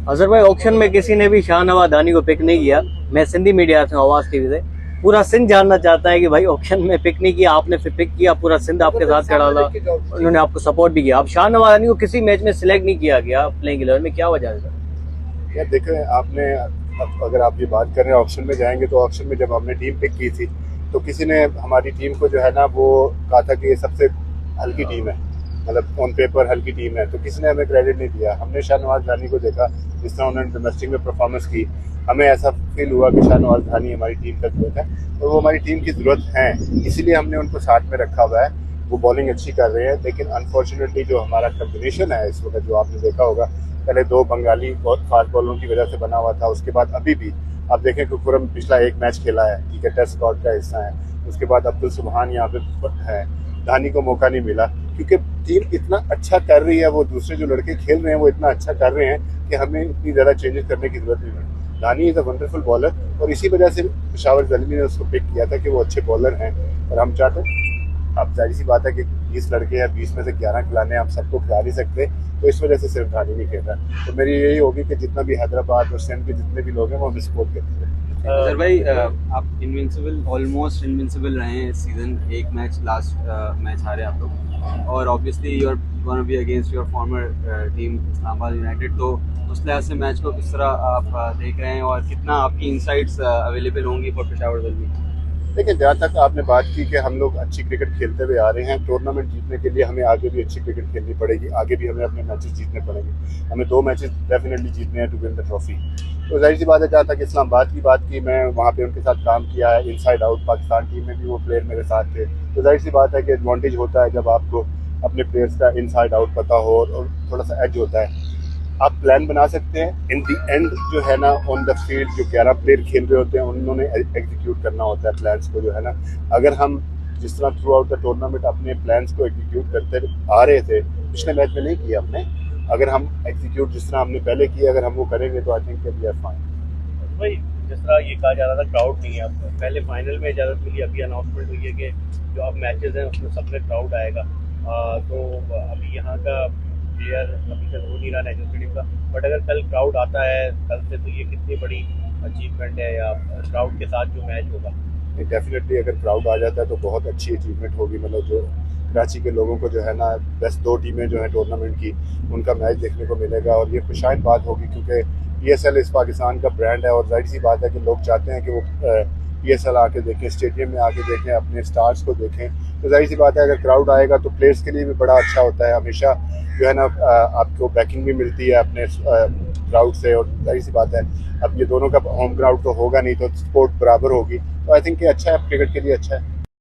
अजहर भाई, ऑक्शन में किसी ने भी शाहनवाज धानी को पिक नहीं किया। मैं सिंधी मीडिया से, आवाज टीवी से, पूरा सिंध जानना चाहता है कि भाई ऑक्शन में पिक नहीं किया आपने, फिर पिक किया, पूरा सिंध आपके साथ खड़ा था, उन्होंने आपको सपोर्ट भी किया। अब शाहनवाज धानी को किसी मैच में सिलेक्ट नहीं किया गया प्लेइंग 11 में, क्या वजह है? यार देखें, आपने अगर आप ये बात कर रहे हैं ऑक्शन में जाएंगे, तो ऑक्शन में जब हमने टीम पिक की थी तो किसी ने हमारी टीम को जो है ना वो कहा था कि ये सबसे हल्की टीम है, मतलब ऑन पेपर हल्की टीम है, तो किसी ने हमें क्रेडिट नहीं दिया। हमने शाहनवाज धानी को देखा, जिस तरह उन्होंने डोमेस्टिक में परफॉर्मेंस की, हमें ऐसा फील हुआ कि शाहनवाज धानी हमारी टीम का जरूरत है और वो हमारी टीम की ज़रूरत है, इसीलिए हमने उनको साथ में रखा हुआ है। वो बॉलिंग अच्छी कर रहे हैं, लेकिन अनफॉर्चुनेटली जो हमारा कम्बिनेशन है इस वक्त, जो आपने देखा होगा, पहले 2 बंगाली बहुत फास्ट बॉलरों की वजह से बना हुआ था, उसके बाद अभी भी आप देखें कि खुरम पिछला एक मैच खेला है, ठीक है, टेस्ट स्क्वाड का हिस्सा है, उसके बाद अब्दुल सुबहान यहाँ पे है, धानी को मौका नहीं मिला क्योंकि टीम इतना अच्छा कर रही है, वो दूसरे जो लड़के खेल रहे हैं वो इतना अच्छा कर रहे हैं कि हमें इतनी ज़्यादा चेंजेस करने की जरूरत नहीं है। धानी इज़ अ वंडरफुल बॉलर और इसी वजह से पेशावर ज़ल्मी ने उसको पिक किया था कि वो अच्छे बॉलर हैं और हम चाहते हैं, अब जाहिर सी बात है कि 20 लड़के हैं, 20 में से 11 खिलाने, हम सबको खिला नहीं सकते, तो इस वजह से सिर्फ धानी नहीं खेल रहा। तो मेरी यही होगी कि जितना भी हैदराबाद और सिंध के जितने भी लोग हैं वो हमें सपोर्ट करते हैं। सर भाई, आप इनविंसिबल, ऑलमोस्ट इनविंसिबल रहे हैं इस सीजन, एक मैच लास्ट मैच हारे आप लोग, और obviously you are gonna be against your former team Islamabad United, तो उस लिहाज से मैच को किस तरह आप देख रहे हैं और कितना आपकी इनसाइट्स अवेलेबल होंगी फॉर पेशावर ज़ल्मी? देखिए, जहाँ तक आपने बात की कि हम लोग अच्छी क्रिकेट खेलते हुए आ रहे हैं, टूर्नामेंट जीतने के लिए हमें आगे भी अच्छी क्रिकेट खेलनी पड़ेगी, आगे भी हमें अपने मैचेस जीतने पड़ेंगे, हमें 2 मैचेस डेफिनेटली जीतने हैं टू विन द ट्रॉफी। तो जाहिर सी बात है, जहाँ तक इस्लामाबाद की बात की, मैं वहाँ पे उनके साथ काम किया है, इनसाइड आउट पाकिस्तान टीम में भी वो प्लेयर मेरे साथ थे, तो जाहिर सी बात है कि एडवांटेज होता है जब आपको अपने प्लेयर्स का इनसाइड आउट पता हो और थोड़ा सा एज होता है। आप प्लान बना सकते हैं, इन दी एंड जो है ना ऑन द फील्ड जो 11 प्लेयर खेल रहे होते हैं उन्होंने एग्जीक्यूट करना होता है प्लान्स को, जो है ना। अगर हम जिस तरह थ्रू आउट द टूर्नामेंट अपने प्लान्स को एग्जीक्यूट करते आ रहे थे, पिछले मैच में नहीं किया हमने, अगर हम एग्जीक्यूट जिस तरह हमने पहले किया अगर हम वो करेंगे तो I think we are fine. भाई, जिस तरह ये कहा जा रहा था क्राउड नहीं है, अब पहले फाइनल में इजाज़त मिली, अभी अनाउंसमेंट हुई है कि जो अब मैचेस हैं उसमें सब में क्राउड आएगा, तो अभी यहाँ का प्लेयर अभी तक हो नहीं रहा नेशनल स्टेडियम का, बट अगर कल क्राउड आता है कल से, तो ये कितनी बड़ी अचीवमेंट है, या क्राउड के साथ जो मैच होगा? डेफिनेटली अगर क्राउड आ जाता है तो बहुत अच्छी अचीवमेंट होगी, मतलब जो कराची के लोगों को जो है ना बेस्ट 2 टीमें जो हैं टूर्नामेंट की, उनका मैच देखने को मिलेगा और ये खुशाइन बात होगी क्योंकि PSL इस पाकिस्तान का ब्रांड है और जाहिर सी बात है कि लोग चाहते हैं कि वो PSL आके देखें, स्टेडियम में आके देखें, अपने स्टार्स को देखें। तो जाहिर सी बात है अगर क्राउड आएगा तो प्लेयर्स के लिए भी बड़ा अच्छा होता है, हमेशा जो है ना आपको बैकिंग भी मिलती है अपने क्राउड से, और जाहिर सी बात है अब ये दोनों का होम क्राउड तो होगा नहीं तो सपोर्ट बराबर होगी, तो आई थिंक ये अच्छा है, क्रिकेट के लिए अच्छा है।